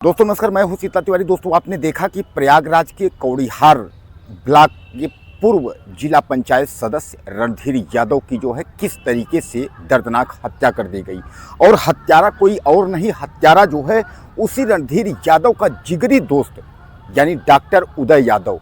दोस्तों नमस्कार, मैं हूं शीतल तिवारी। दोस्तों आपने देखा कि प्रयागराज के कौड़िहार ब्लॉक के पूर्व जिला पंचायत सदस्य रणधीर यादव की जो है किस तरीके से दर्दनाक हत्या कर दी गई। और हत्यारा कोई और नहीं, हत्यारा जो है उसी रणधीर यादव का जिगरी दोस्त यानी डॉक्टर उदय यादव।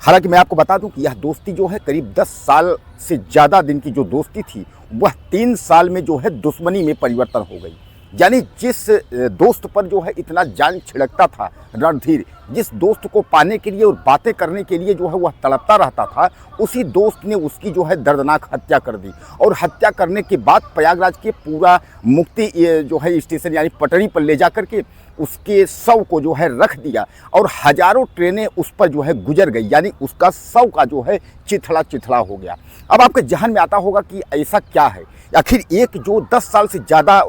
हालांकि मैं आपको बता दूं कि यह दोस्ती जो है करीब 10 साल से ज़्यादा दिन की जो दोस्ती थी वह 3 साल में जो है दुश्मनी में परिवर्तन हो गई। यानी जिस दोस्त पर जो है इतना जान छिड़कता था रणधीर, जिस दोस्त को पाने के लिए और बातें करने के लिए जो है वह तड़पता रहता था, उसी दोस्त ने उसकी जो है दर्दनाक हत्या कर दी। और हत्या करने के बाद प्रयागराज के पूरा मुक्ति जो है स्टेशन यानी पटरी पर ले जा करके उसके शव को जो है रख दिया और हजारों ट्रेनें उस पर जो है गुजर गई, यानी उसका शव का जो है चिथड़ा चिथड़ा हो गया। अब आपके जहन में आता होगा कि ऐसा क्या है, आखिर एक जो 10 साल से ज़्यादा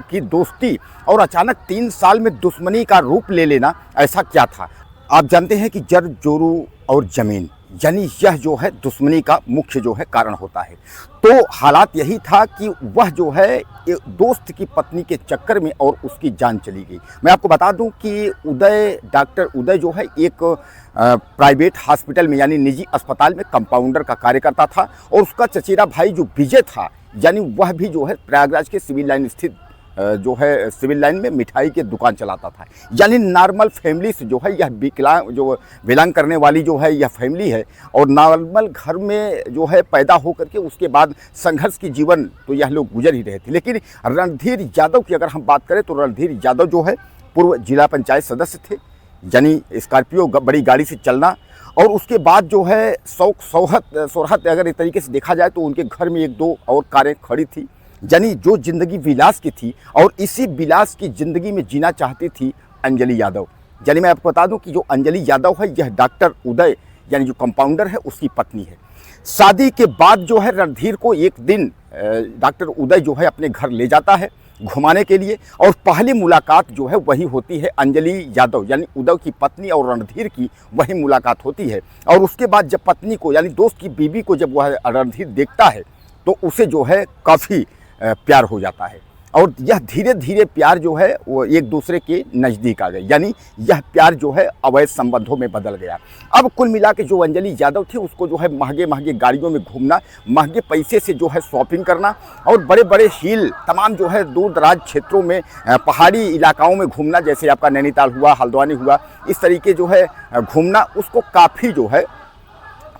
की दोस्ती और अचानक 3 साल में दुश्मनी का रूप ले लेना, ऐसा क्या था। आप जानते हैं कि जड़ जोरू और ज़मीन यानी यह जो है दुश्मनी का मुख्य जो है कारण होता है। तो हालात यही था कि वह जो है दोस्त की पत्नी के चक्कर में और उसकी जान चली गई। मैं आपको बता दूं कि डॉक्टर उदय जो है एक प्राइवेट हॉस्पिटल में यानी निजी अस्पताल में कंपाउंडर का कार्य करता था और उसका चचेरा भाई जो विजय था यानी वह भी जो है प्रयागराज के सिविल लाइन स्थित जो है सिविल लाइन में मिठाई की दुकान चलाता था। यानी नॉर्मल फैमिली से जो है यह बिलोंग करने वाली जो है यह फैमिली है और नॉर्मल घर में जो है पैदा होकर के उसके बाद संघर्ष की जीवन तो यह लोग गुजर ही रहे थे। लेकिन रणधीर यादव की अगर हम बात करें तो रणधीर यादव जो है पूर्व जिला पंचायत सदस्य थे, यानी स्कॉर्पियो बड़ी गाड़ी से चलना और उसके बाद जो है शौक सोहरत अगर एक तरीके से देखा जाए तो उनके घर में 1-2 और कारें खड़ी थी, यानी जो जिंदगी विलास की थी और इसी विलास की जिंदगी में जीना चाहती थी अंजलि यादव। यानी मैं आपको बता दूं कि जो अंजलि यादव है यह डॉक्टर उदय यानी जो कंपाउंडर है उसकी पत्नी है। शादी के बाद जो है रणधीर को एक दिन डॉक्टर उदय जो है अपने घर ले जाता है घुमाने के लिए और पहली मुलाकात जो है वही होती है अंजलि यादव यानी उदय की पत्नी और रणधीर की वही मुलाकात होती है। और उसके बाद जब पत्नी को यानी दोस्त की बीवी को जब वह रणधीर देखता है तो उसे जो है काफ़ी प्यार हो जाता है और यह धीरे धीरे प्यार जो है वो एक दूसरे के नज़दीक आ गई, यानी यह प्यार जो है अवैध संबंधों में बदल गया। अब कुल मिला के जो अंजलि यादव थी उसको जो है महंगे महंगे गाड़ियों में घूमना, महंगे पैसे से जो है शॉपिंग करना और बड़े बड़े हिल तमाम जो है दूर दराज क्षेत्रों में पहाड़ी इलाकाओं में घूमना, जैसे आपका नैनीताल हुआ, हल्द्वानी हुआ, इस तरीके जो है घूमना उसको काफ़ी जो है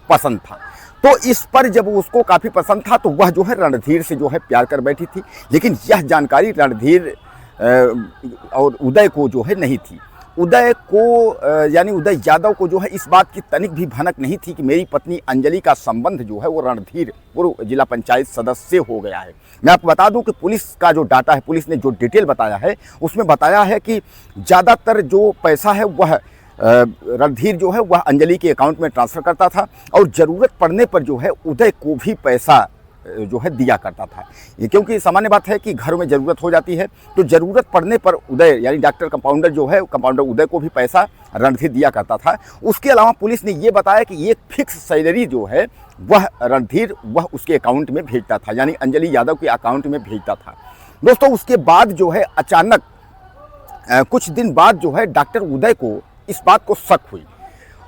पसंद था। तो इस पर जब उसको काफ़ी पसंद था तो वह जो है रणधीर से जो है प्यार कर बैठी थी। लेकिन यह जानकारी रणधीर और उदय को जो है नहीं थी। उदय को यानी उदय यादव को जो है इस बात की तनिक भी भनक नहीं थी कि मेरी पत्नी अंजलि का संबंध जो है वो रणधीर पूर्व जिला पंचायत सदस्य से हो गया है। मैं आपको बता दूं कि पुलिस का जो डाटा है, पुलिस ने जो डिटेल बताया है उसमें बताया है कि ज़्यादातर जो पैसा है वह रणधीर जो है वह अंजलि के अकाउंट में ट्रांसफ़र करता था और ज़रूरत पड़ने पर जो है उदय को भी पैसा जो है दिया करता था। ये क्योंकि सामान्य बात है कि घर में ज़रूरत हो जाती है तो ज़रूरत पड़ने पर उदय यानी डॉक्टर कंपाउंडर जो है कंपाउंडर उदय को भी पैसा रणधीर दिया करता था। उसके अलावा पुलिस ने ये बताया कि एक फिक्स सैलरी जो है वह रणधीर वह उसके अकाउंट में भेजता था, यानी अंजलि यादव के अकाउंट में भेजता था। दोस्तों उसके बाद जो है अचानक कुछ दिन बाद जो है डॉक्टर उदय को इस बात को शक हुई,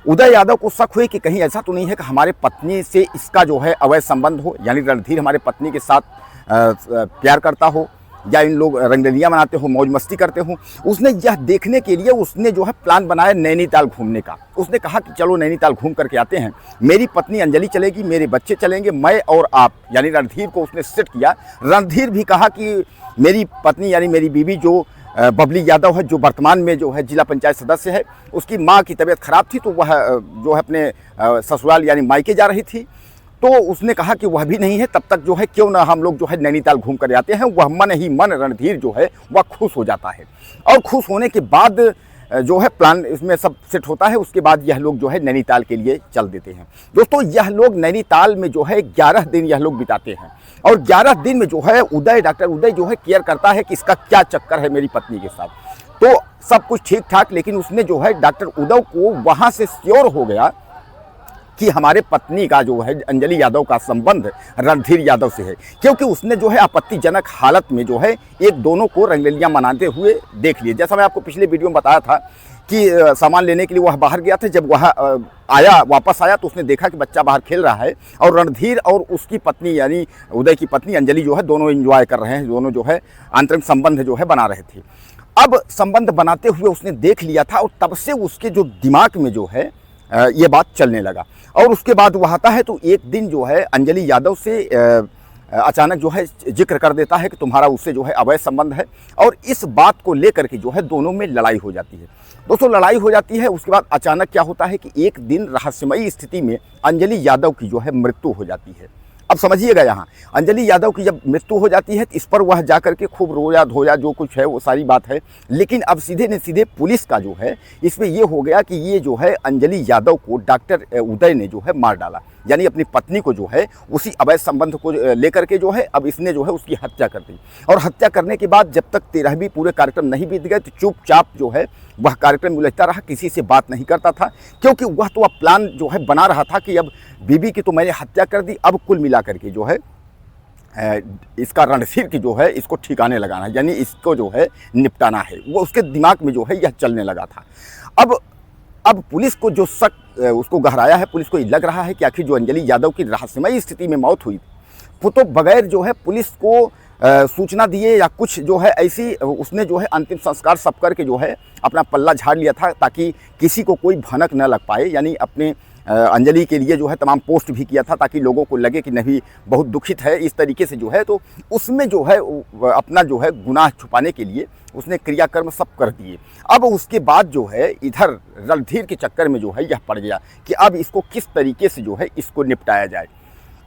उदय यादव को शक हुई कि कहीं ऐसा तो नहीं है कि हमारे पत्नी से इसका जो है अवैध संबंध हो, यानी रणधीर हमारे पत्नी के साथ प्यार करता हो या इन लोग रंगरलियाँ मनाते हो, मौज मस्ती करते हो। उसने यह देखने के लिए उसने जो है प्लान बनाया नैनीताल घूमने का। उसने कहा कि चलो नैनीताल घूम करके आते हैं, मेरी पत्नी अंजलि चलेगी, मेरे बच्चे चलेंगे, मैं और आप, यानी रणधीर को उसने सेट किया। रणधीर भी कहा कि मेरी पत्नी यानी मेरी बीवी जो बबली यादव है जो वर्तमान में जो है जिला पंचायत सदस्य है, उसकी माँ की तबीयत खराब थी तो वह जो है अपने ससुराल यानी मायके जा रही थी। तो उसने कहा कि वह भी नहीं है, तब तक जो है क्यों ना हम लोग जो है नैनीताल घूम कर आते हैं। वह मन ही मन रणधीर जो है वह खुश हो जाता है और खुश होने के बाद जो है प्लान इसमें सब सेट होता है। उसके बाद यह लोग जो है नैनीताल के लिए चल देते हैं। दोस्तों यह लोग नैनीताल में जो है 11 दिन यह लोग बिताते हैं और 11 दिन में जो है डॉक्टर उदय जो है केयर करता है कि इसका क्या चक्कर है मेरी पत्नी के साथ। तो सब कुछ ठीक ठाक, लेकिन उसने जो है डॉक्टर उदय को वहाँ से श्योर हो गया कि हमारे पत्नी का जो है अंजलि यादव का संबंध रणधीर यादव से है, क्योंकि उसने जो है आपत्तिजनक हालत में जो है एक दोनों को रंगरलियां मनाते हुए देख लिए। जैसा मैं आपको पिछले वीडियो में बताया था कि सामान लेने के लिए वह बाहर गया था, जब वह वापस आया तो उसने देखा कि बच्चा बाहर खेल रहा है और रणधीर और उसकी पत्नी यानी उदय की पत्नी अंजलि जो है दोनों एंजॉय कर रहे हैं, दोनों जो है आंतरिक संबंध जो है बना रहे थे। अब संबंध बनाते हुए उसने देख लिया था और तब से उसके जो दिमाग में जो है ये बात चलने लगा। और उसके बाद वह आता है तो एक दिन जो है अंजलि यादव से अचानक जो है जिक्र कर देता है कि तुम्हारा उससे जो है अवैध संबंध है, और इस बात को लेकर के जो है दोनों में लड़ाई हो जाती है। दोस्तों लड़ाई हो जाती है, उसके बाद अचानक क्या होता है कि एक दिन रहस्यमयी स्थिति में अंजलि यादव की जो है मृत्यु हो जाती है। अब समझिएगा, यहाँ अंजलि यादव की जब मृत्यु हो जाती है तो इस पर वह जाकर के खूब रोया धोया, जो कुछ है वो सारी बात है। लेकिन अब सीधे न सीधे पुलिस का जो है इसमें ये हो गया कि ये जो है अंजलि यादव को डॉक्टर उदय ने जो है मार डाला, यानी अपनी पत्नी को जो है उसी अवैध संबंध को लेकर के जो है अब इसने जो है उसकी हत्या कर दी। और हत्या करने के बाद जब तक 13वीं पूरे कार्यक्रम नहीं बीत गए तो चुपचाप जो है वह कार्यक्रम उलझता रहा, किसी से बात नहीं करता था, क्योंकि वह तो अब प्लान जो है बना रहा था कि अब बीबी की तो मैंने हत्या कर दी, अब कुल मिला करके जो है इसका रणधीर की जो है इसको ठिकाने लगाना है, यानी इसको जो है निपटाना है, वो उसके दिमाग में जो है यह चलने लगा था। अब पुलिस को जो शक उसको गहराया है, पुलिस को लग रहा है कि आखिर जो अंजलि यादव की रहस्यमयी स्थिति में मौत हुई वो तो बगैर जो है पुलिस को सूचना दिए या कुछ जो है ऐसी उसने जो है अंतिम संस्कार सब करके जो है अपना पल्ला झाड़ लिया था, ताकि किसी को कोई भनक न लग पाए। यानी अपने अंजलि के लिए जो है तमाम पोस्ट भी किया था ताकि लोगों को लगे कि नहीं बहुत दुखित है इस तरीके से जो है, तो उसमें जो है अपना जो है गुनाह छुपाने के लिए उसने क्रियाकर्म सब कर दिए। अब उसके बाद जो है इधर रणधीर के चक्कर में जो है यह पड़ गया कि अब इसको किस तरीके से जो है इसको निपटाया जाए।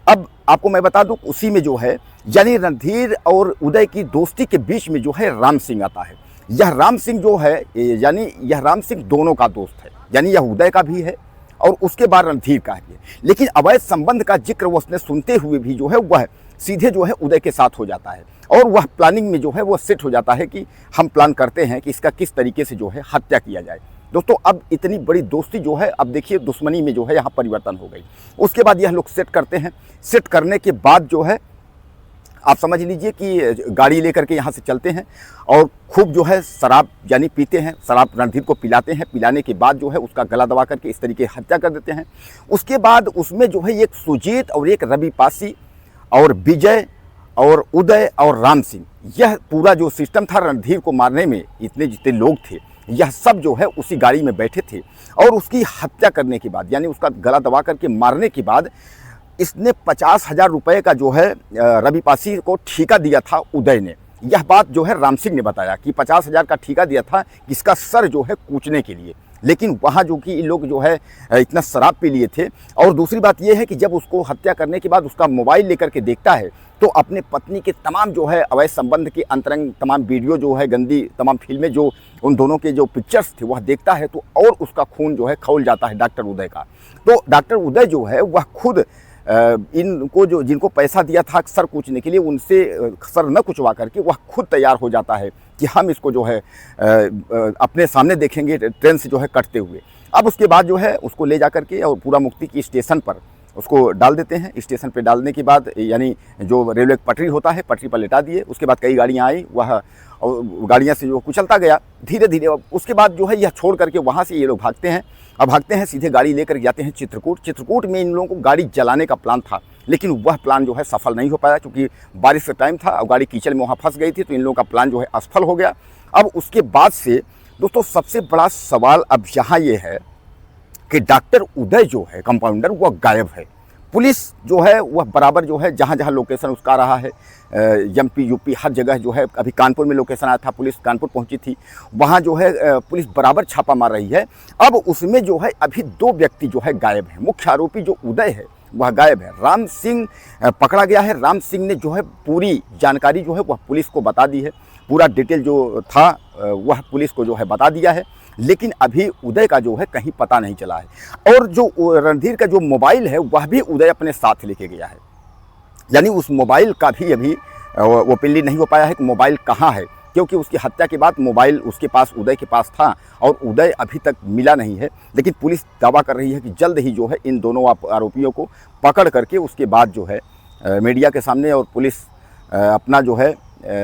अब आपको मैं बता दूं उसी में जो है यानी रणधीर और उदय की दोस्ती के बीच में जो है राम सिंह आता है। यह राम सिंह जो है यानी यह राम सिंह दोनों का दोस्त है, यानी यह उदय का भी है और उसके बाद रणधीर का भी है। लेकिन अवैध संबंध का जिक्र उसने सुनते हुए भी जो है वह सीधे जो है उदय के साथ हो जाता है और वह प्लानिंग में जो है वो सेट हो जाता है कि हम प्लान करते हैं कि इसका किस तरीके से जो है हत्या किया जाए। दोस्तों अब इतनी बड़ी दोस्ती जो है अब देखिए दुश्मनी में जो है यहाँ परिवर्तन हो गई। उसके बाद यह लोग सेट करते हैं, सेट करने के बाद जो है आप समझ लीजिए कि गाड़ी लेकर के यहाँ से चलते हैं और खूब जो है शराब यानी पीते हैं, शराब रणधीर को पिलाते हैं, पिलाने के बाद जो है उसका गला दबा करके इस तरीके हत्या कर देते हैं। उसके बाद उसमें जो है एक सुजीत और एक रवि पासी और विजय और उदय और राम सिंह, यह पूरा जो सिस्टम था रणधीर को मारने में इतने जितने लोग थे यह सब जो है उसी गाड़ी में बैठे थे। और उसकी हत्या करने के बाद यानी उसका गला दबा करके मारने के बाद इसने 50,000 रुपये का जो है रवि पासी को ठेका दिया था उदय ने। यह बात जो है राम सिंह ने बताया कि 50,000 का ठेका दिया था इसका सर जो है कूचने के लिए। लेकिन वहाँ जो कि इन लोग जो है इतना शराब पी लिए थे। और दूसरी बात यह है कि जब उसको हत्या करने के बाद उसका मोबाइल लेकर के देखता है तो अपने पत्नी के तमाम जो है अवैध संबंध के अंतरंग तमाम वीडियो जो है गंदी तमाम फिल्में जो उन दोनों के जो पिक्चर्स थे वह देखता है तो और उसका खून जो है खौल जाता है डॉक्टर उदय का। तो डॉक्टर उदय जो है वह खुद इनको जो जिनको पैसा दिया था सर कूचने के लिए उनसे सर न कुचवा करके वह खुद तैयार हो जाता है कि हम इसको जो है अपने सामने देखेंगे ट्रेन से जो है कटते हुए। अब उसके बाद जो है उसको ले जा करके और पूरा मुक्ति की स्टेशन पर उसको डाल देते हैं। स्टेशन पे डालने के बाद यानी जो रेलवे पटरी होता है पटरी पर लेटा दिए। उसके बाद कई गाड़ियाँ आई, वह गाड़ियाँ से जो कुचलता गया धीरे धीरे। उसके बाद जो है यह छोड़ करके वहाँ से ये लोग भागते हैं। अब भागते हैं सीधे गाड़ी लेकर जाते हैं चित्रकूट। चित्रकूट में इन लोगों को गाड़ी जलाने का प्लान था लेकिन वह प्लान जो है सफल नहीं हो पाया क्योंकि बारिश का टाइम था और गाड़ी कीचड़ में वहाँ फंस गई थी, तो इन लोगों का प्लान जो है असफल हो गया। अब उसके बाद से दोस्तों सबसे बड़ा सवाल अब यहाँ ये है कि डॉक्टर उदय जो है कंपाउंडर वह गायब है। पुलिस जो है वह बराबर जो है जहाँ जहाँ लोकेशन उसका रहा है एमपी यूपी हर जगह जो है, अभी कानपुर में लोकेशन आया था, पुलिस कानपुर पहुंची थी, वहाँ जो है पुलिस बराबर छापा मार रही है। अब उसमें जो है अभी 2 व्यक्ति जो है गायब हैं। मुख्य आरोपी जो उदय है वह गायब है, राम सिंह पकड़ा गया है। राम सिंह ने जो है पूरी जानकारी जो है वह पुलिस को बता दी है, पूरा डिटेल जो था वह पुलिस को जो है बता दिया है। लेकिन अभी उदय का जो है कहीं पता नहीं चला है। और जो रणधीर का जो मोबाइल है वह भी उदय अपने साथ लेके गया है, यानी उस मोबाइल का भी अभी वो पिल्ली नहीं हो पाया है कि मोबाइल कहाँ है। क्योंकि उसकी हत्या के बाद मोबाइल उसके पास, उदय के पास था और उदय अभी तक मिला नहीं है। लेकिन पुलिस दावा कर रही है कि जल्द ही जो है इन दोनों आरोपियों को पकड़ करके उसके बाद जो है मीडिया के सामने और पुलिस अपना जो है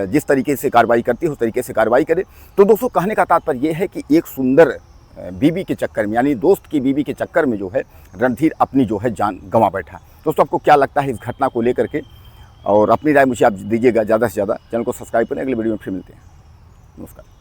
जिस तरीके से कार्रवाई करती है उस तरीके से कार्रवाई करे। तो दोस्तों, कहने का तात्पर्य ये है कि एक सुंदर बीवी के चक्कर में, यानी दोस्त की बीवी के चक्कर में जो है रणधीर अपनी जो है जान गंवा बैठा। दोस्तों, आपको क्या लगता है इस घटना को लेकर के, और अपनी राय मुझे आप दीजिएगा ज़्यादा से ज़्यादा। चैनल को सब्सक्राइब करें। अगले वीडियो में फिर मिलते हैं। नमस्कार।